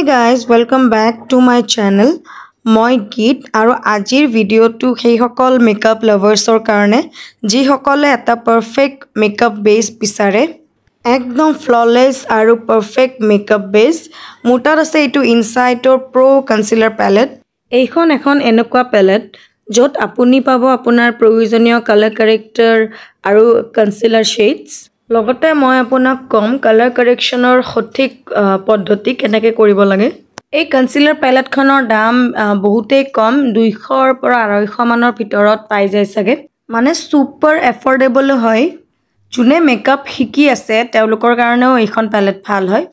Hey guys, welcome back to my channel. মই গীত আৰু আজিৰ ভিডিওটো সেই সকল মেকআপ লাভাৰ্সৰ কাৰণে যি সকলে এটা পাৰফেক্ট মেকআপ বেস বিচাৰে একদম ফ্ললেস আৰু পাৰফেক্ট মেকআপ বেস মোটাত আছে এটো ইনসাইটৰ প্ৰো কনসিলাৰ প্যালেট এইখন এখন এনেকুৱা প্যালেট যত আপুনি পাব আপোনাৰ প্ৰয়োজনীয় কালাৰ কাৰেক্টাৰ আৰু কনসিলাৰ শেডস লগতে মই আপোনাক কম কালাৰ কাৰেকচনৰ সঠিক পদ্ধতি কেনেকৈ কৰিব লাগে এই কনসিলাৰ প্যালেট খনৰ দাম বহুতেই কম 200 ৰ পৰা 250 মানৰ ভিতৰত পাই যায় সকে মানে সুপাৰ এফৰ্ডেবল হয় জুনে মেকআপ শিকি আছে তেওঁলোকৰ কাৰণেও এইখন প্যালেট ভাল হয়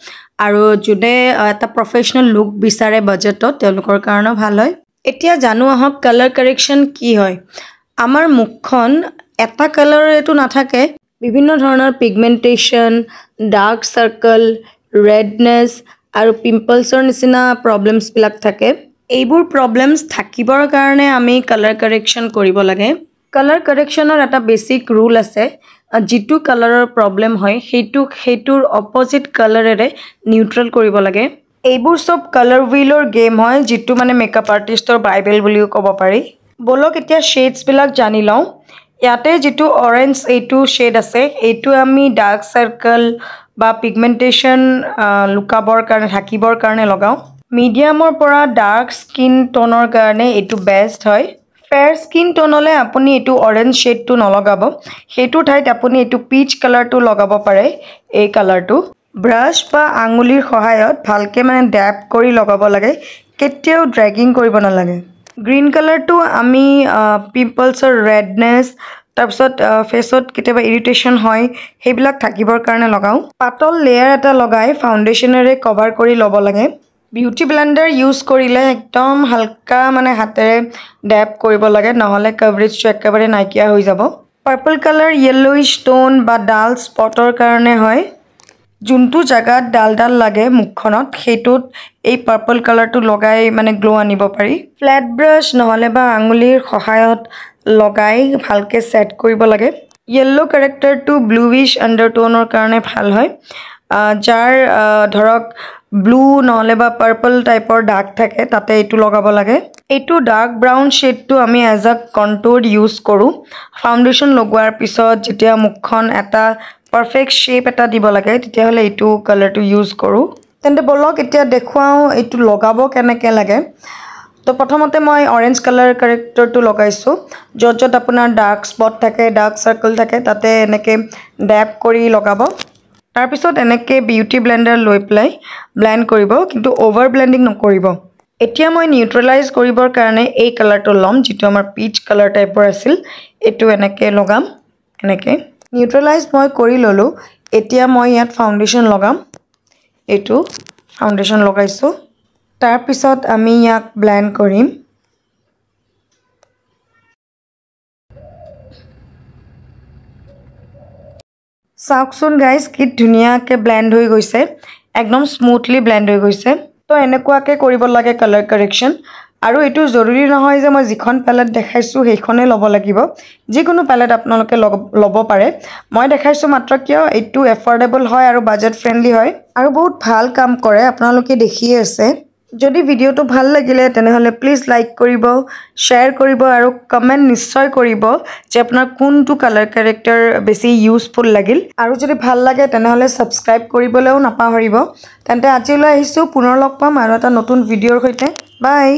আৰু জুনে এটা প্ৰফেশনাল লুক বিচাৰে বাজেটত তেওঁলোকৰ কাৰণেও ভাল হয় এতিয়া জানো আহক কালাৰ কাৰেকচন কি হয় আমাৰ মুখখন এটা কালাৰৰ এটো নাথাকে বিভিন্ন ধৰণৰ পিগমেন্টেশন ডাৰ্ক সাৰ্কেল ৰেডনেস আৰু পিম্পলছৰ নিচিনা প্ৰবলেমছ বিলাক থাকে এইবোৰ প্ৰবলেমছ থাকিবৰ কাৰণে আমি কালাৰ কাৰেকচন কৰিব লাগে কালাৰ কাৰেকচনৰ এটা বেসিক ৰুল আছে যেটো কালাৰৰ প্ৰবলেম হয় হেতুৰ অপোজিট কালাৰেৰে নিউট্ৰেল কৰিব লাগে এইবোৰ সব কালাৰ হুইলৰ গেম হয় যেটো মানে মেকআপ আৰ্টিষ্টৰ বাইবেল বুলিও ক'ব পাৰি বলক এতিয়া শেডস বিলাক জানি লওঁ ইয়াতে যেটো অৰেঞ্জ এইটো শেড আছে এইটো আমি ডাৰ্ক সাৰ্কেল বা পিগমেন্টেশন লুকাবৰ কাৰণে থাকিবৰ কাৰণে লগাও মিডিয়ামৰ পৰা ডাৰ্ক স্কিন টোনৰ কাৰণে এইটো বেস্ট হয় ফেয়াৰ স্কিন টোনলে আপুনি এইটো অৰেঞ্জ শেডটো নলগাব হেতু ঠাইত আপুনি এইটো পিচ কালাৰটো লগাব পাৰে এই কালাৰটো ব্ৰাশ বা আঙুলিৰ সহায়ত ভালকে মানে ড্যাপ কৰি লগাব লাগে কেতিয়াও ড্ৰেগিং কৰিব নালাগে গ্ৰীন কালাৰটো আমি পিম্পলছৰ ৰেডনেস তাৰপিছত ফেসত কেতিয়াবা ইৰিটেশন হয় হেবিলাক থাকিবৰ কাৰণে লগাও পাতল লেয়াৰ এটা লগাই ফাউন্ডেশনেৰে কভাৰ কৰি লব লাগে বিউটি ব্লেন্ডাৰ ইউজ কৰিলে একদম হালকা মানে হাতেৰে ড্যাপ কৰিব লাগে নহলে কভাৰেজটো একেবাৰে নাইকিয়া হৈ যাব পাৰ্পল কালাৰ yellowish টোন বা ডাল স্পটৰ কাৰণে হয় যোনটো জাগাত ডাল লাগে মুখখনত হেতুত এই পাৰ্পল কালাৰটো লগাই মানে গ্লো আনিব পাৰি ফ্ল্যাট ব্ৰাশ নহলে বা আঙুলিৰ সহায়ত লগাই ভালকে সেট কৰিব লাগে yellow কাৰেক্টাৰটো bluish আন্ডাৰটোনৰ কাৰণে ভাল হয় যাৰ ধৰক ব্লু নহলে বা পাৰ্পল টাইপৰ ডাৰ্ক থাকে তাতে এইটো লগাব লাগে এইটো ডাৰ্ক ব্ৰাউন শেডটো আমি এজ আ কন্টুৰ ইউজ কৰো ফাউন্ডেশন লগোৱাৰ পিছত যেতিয়া মুখখন এটা পাৰফেক্ট শেপ এটা দিব লাগে তেতিয়া হলে এইটো কালাৰটো ইউজ কৰো তেন্তে বলক এতিয়া দেখুৱাও এইটো লগাব কেনেকৈ লাগে তো প্ৰথমতে মই অৰেঞ্জ কালাৰ কাৰেক্টাৰটো লগাইছো যত আপোনাৰ ডাৰ্ক স্পট থাকে ডাৰ্ক সাৰ্কেল থাকে তাতে এনেকে ড্যাপ কৰি লগাব তাৰ পিছত এনেকে বিউটি ব্লেন্ডাৰ লৈ প্লাই ব্লেন্ড কৰিব কিন্তু ওভাৰ ব্লেন্ডিং নকৰিব এতিয়া মই নিউট্ৰেলাইজ কৰিবৰ কাৰণে এই কালাৰটো লম যেটো আমাৰ পিচ কালাৰ টাইপৰ আছিল এটো এনেকে লগাম এনেকে নিউট্ৰেলাইজ মই কৰি ললো এতিয়া মই ইয়াত ফাউন্ডেশন লগাম এটো ফাউন্ডেশন লগাইছো তাৰ পিছত আমি ইয়াক ব্লেন্ড কৰিম সাউকসুন গাইস কি ধুনিয়াকে ব্লেন্ড হৈ গৈছে একদম স্মুথলি ব্লেন্ড হৈ গৈছে তো এনেকুৱাকে কৰিব লাগে কালাৰ কাৰেকচন আৰু এটো জৰুৰী নহয় যে মই যিখন প্যালেট দেখাইছো সেইখনে লব লাগিব যিকোনো প্যালেট আপোনালোকে লব পাৰে মই দেখাইছো মাত্ৰ কিয় এটো এফৰ্ডেবল হয় আৰু বাজেট ফ্ৰেন্ডলি হয় আৰু বহুত ভাল কাম কৰে আপোনালোকে দেখি আছে যদি ভিডিওটো ভাল লাগিলে তেনেহলে প্লিজ লাইক কৰিব শেয়াৰ কৰিব আৰু কমেন্ট নিশ্চয় কৰিব যে আপোনাৰ কোনটো কালাৰ কাৰেক্টাৰ বেছি ইউজফুল লাগিল আৰু যদি ভাল লাগে তেনেহলে সাবস্ক্ৰাইব কৰিবলৈও নাপাহৰিব তেন্তে আজিলৈ আহিছো পুনৰ লগ পাম আৰু এটা নতুন ভিডিওৰ সৈতে বাই